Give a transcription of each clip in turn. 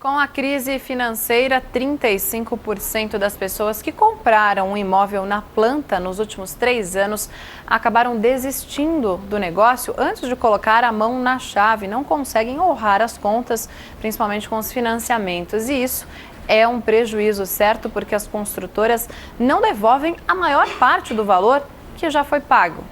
Com a crise financeira, 35% das pessoas que compraram um imóvel na planta nos últimos 3 anos acabaram desistindo do negócio antes de colocar a mão na chave. Não conseguem honrar as contas, principalmente com os financiamentos. E isso é um prejuízo, certo? Porque as construtoras não devolvem a maior parte do valor que já foi pago.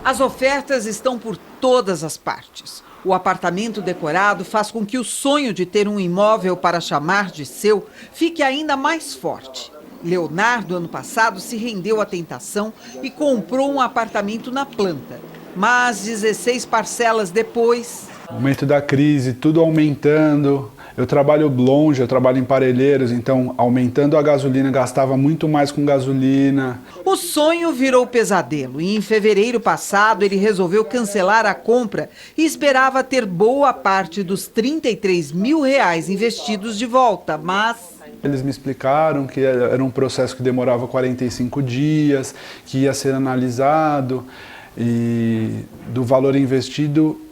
As ofertas estão por todas as partes. O apartamento decorado faz com que o sonho de ter um imóvel para chamar de seu fique ainda mais forte. Leonardo, ano passado, se rendeu à tentação e comprou um apartamento na planta. Mas 16 parcelas depois... Momento da crise, tudo aumentando. Eu trabalho longe, eu trabalho em Parelheiros, então aumentando a gasolina, gastava muito mais com gasolina. O sonho virou pesadelo e em fevereiro passado ele resolveu cancelar a compra e esperava ter boa parte dos R$33 mil investidos de volta, mas... Eles me explicaram que era um processo que demorava 45 dias, que ia ser analisado e do valor investido...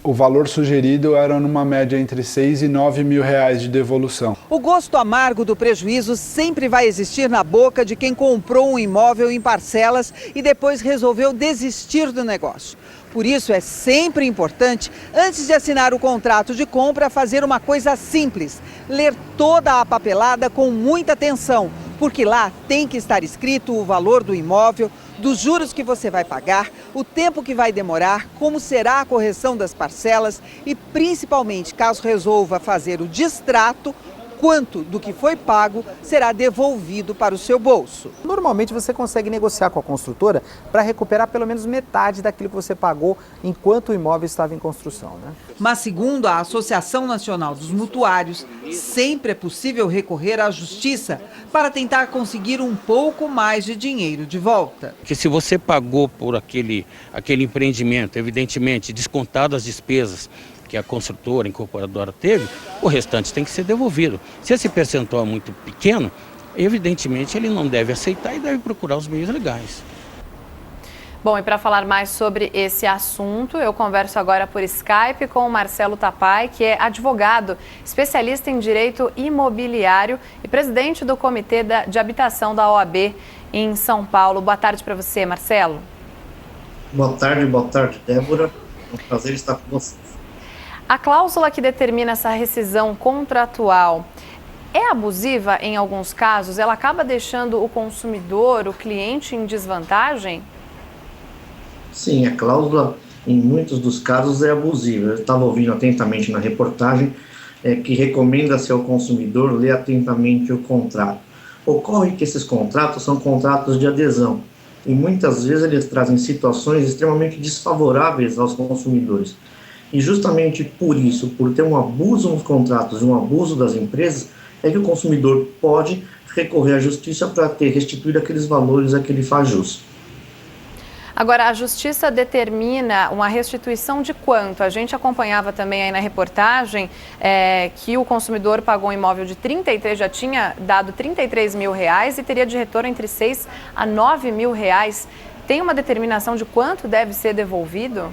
O valor sugerido era numa média entre 6 e 9 mil reais de devolução. O gosto amargo do prejuízo sempre vai existir na boca de quem comprou um imóvel em parcelas e depois resolveu desistir do negócio. Por isso é sempre importante, antes de assinar o contrato de compra, fazer uma coisa simples: ler toda a papelada com muita atenção, porque lá tem que estar escrito o valor do imóvel, dos juros que você vai pagar, o tempo que vai demorar, como será a correção das parcelas e, principalmente, caso resolva fazer o distrato, quanto do que foi pago será devolvido para o seu bolso. Normalmente você consegue negociar com a construtora para recuperar pelo menos metade daquilo que você pagou enquanto o imóvel estava em construção, né? Mas, segundo a Associação Nacional dos Mutuários, sempre é possível recorrer à justiça para tentar conseguir um pouco mais de dinheiro de volta. Porque se você pagou por aquele empreendimento, evidentemente, descontado as despesas que a construtora, a incorporadora teve, o restante tem que ser devolvido. Se esse percentual é muito pequeno, evidentemente ele não deve aceitar e deve procurar os meios legais. Bom, e para falar mais sobre esse assunto, eu converso agora por Skype com o Marcelo Tapai, que é advogado, especialista em direito imobiliário e presidente do Comitê de Habitação da OAB em São Paulo. Boa tarde para você, Marcelo. Boa tarde, Débora. É um prazer estar com você. A cláusula que determina essa rescisão contratual é abusiva em alguns casos? Ela acaba deixando o consumidor, o cliente, em desvantagem? Sim, a cláusula, em muitos dos casos, é abusiva. Eu estava ouvindo atentamente na reportagem que recomenda-se ao consumidor ler atentamente o contrato. Ocorre que esses contratos são contratos de adesão e muitas vezes eles trazem situações extremamente desfavoráveis aos consumidores. E justamente por isso, por ter um abuso nos contratos, um abuso das empresas, é que o consumidor pode recorrer à justiça para ter restituído aqueles valores a que ele faz jus. Agora, a justiça determina uma restituição de quanto? A gente acompanhava também aí na reportagem que o consumidor pagou um imóvel de 33, já tinha dado R$33 mil e teria de retorno entre 6 a 9 mil reais. Tem uma determinação de quanto deve ser devolvido?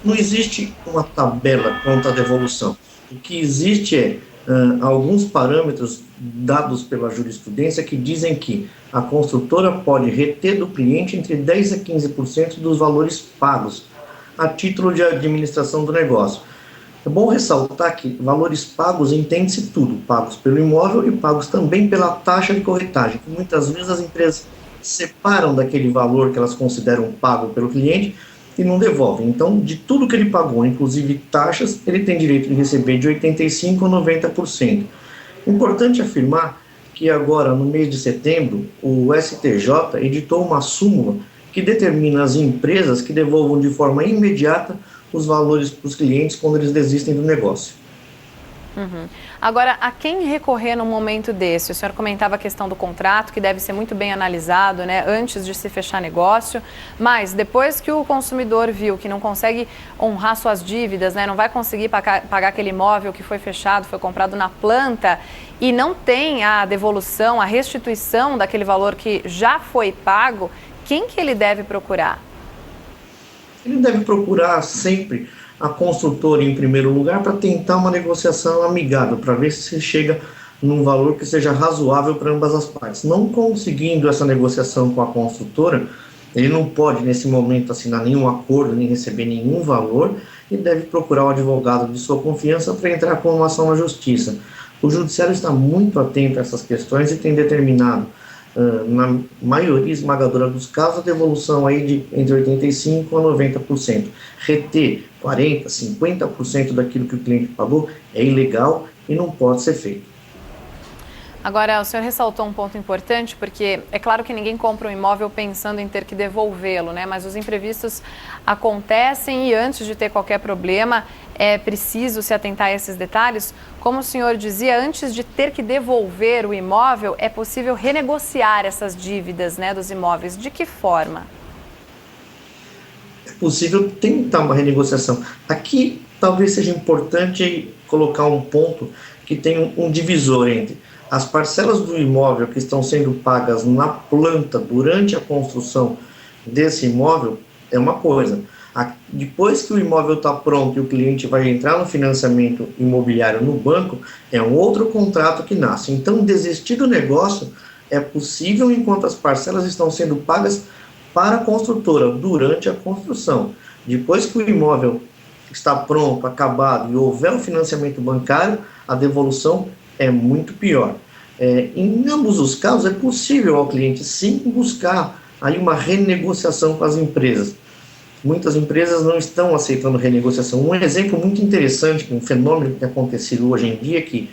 Não existe uma tabela quanto à devolução. O que existe é alguns parâmetros dados pela jurisprudência que dizem que a construtora pode reter do cliente entre 10% a 15% dos valores pagos a título de administração do negócio. É bom ressaltar que valores pagos entende-se tudo, pagos pelo imóvel e pagos também pela taxa de corretagem, que muitas vezes as empresas separam daquele valor que elas consideram pago pelo cliente e não devolvem. Então, de tudo que ele pagou, inclusive taxas, ele tem direito de receber de 85% a 90%. Importante afirmar que agora, no mês de setembro, o STJ editou uma súmula que determina às empresas que devolvam de forma imediata os valores para os clientes quando eles desistem do negócio. Agora, a quem recorrer num momento desse? O senhor comentava a questão do contrato, que deve ser muito bem analisado, né, antes de se fechar negócio, mas depois que o consumidor viu que não consegue honrar suas dívidas, né, não vai conseguir pagar aquele imóvel que foi fechado, foi comprado na planta e não tem a devolução, a restituição daquele valor que já foi pago, quem que ele deve procurar? ele deve procurar sempre a construtora em primeiro lugar para tentar uma negociação amigável, para ver se chega num valor que seja razoável para ambas as partes. Não conseguindo essa negociação com a construtora, ele não pode, nesse momento, assinar nenhum acordo, nem receber nenhum valor, e deve procurar o advogado de sua confiança para entrar com uma ação na justiça. O judiciário está muito atento a essas questões e tem determinado, na maioria esmagadora dos casos, a devolução aí de entre 85% a 90%. Reter 40%, 50% daquilo que o cliente pagou é ilegal e não pode ser feito. Agora, o senhor ressaltou um ponto importante, porque é claro que ninguém compra um imóvel pensando em ter que devolvê-lo, né? Mas os imprevistos acontecem e antes de ter qualquer problema é preciso se atentar a esses detalhes. Como o senhor dizia, antes de ter que devolver o imóvel, é possível renegociar essas dívidas, né, dos imóveis. De que forma? É possível tentar uma renegociação. Aqui talvez seja importante colocar um ponto que tem um divisor entre as parcelas do imóvel que estão sendo pagas na planta durante a construção desse imóvel é uma coisa. Depois que o imóvel está pronto e o cliente vai entrar no financiamento imobiliário no banco, é um outro contrato que nasce. Então, desistir do negócio é possível enquanto as parcelas estão sendo pagas para a construtora durante a construção. Depois que o imóvel está pronto, acabado e houver o financiamento bancário, a devolução é muito pior. Em ambos os casos, é possível ao cliente, sim, buscar aí uma renegociação com as empresas. Muitas empresas não estão aceitando renegociação. Um exemplo muito interessante, um fenômeno que tem acontecido hoje em dia, é que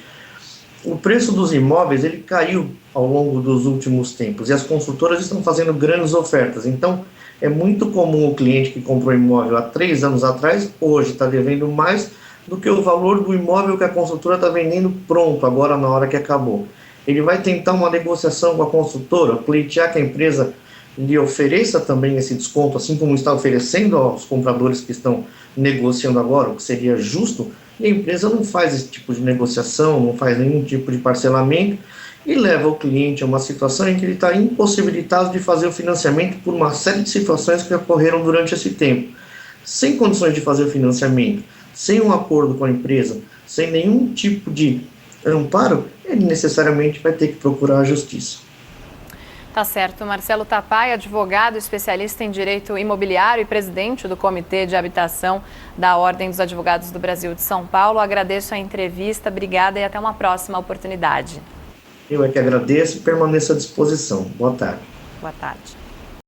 o preço dos imóveis ele caiu ao longo dos últimos tempos e as construtoras estão fazendo grandes ofertas. Então, é muito comum o cliente que comprou imóvel há 3 anos atrás, hoje está devendo mais do que o valor do imóvel que a construtora está vendendo pronto, agora na hora que acabou. Ele vai tentar uma negociação com a construtora, pleitear que a empresa lhe ofereça também esse desconto, assim como está oferecendo aos compradores que estão negociando agora, o que seria justo, e a empresa não faz esse tipo de negociação, não faz nenhum tipo de parcelamento, e leva o cliente a uma situação em que ele está impossibilitado de fazer o financiamento por uma série de situações que ocorreram durante esse tempo. Sem condições de fazer o financiamento, sem um acordo com a empresa, sem nenhum tipo de amparo, ele necessariamente vai ter que procurar a justiça. Tá certo. Marcelo Tapai, advogado especialista em direito imobiliário e presidente do Comitê de Habitação da Ordem dos Advogados do Brasil de São Paulo. Agradeço a entrevista, obrigada e até uma próxima oportunidade. Eu é que agradeço e permaneço à disposição. Boa tarde. Boa tarde.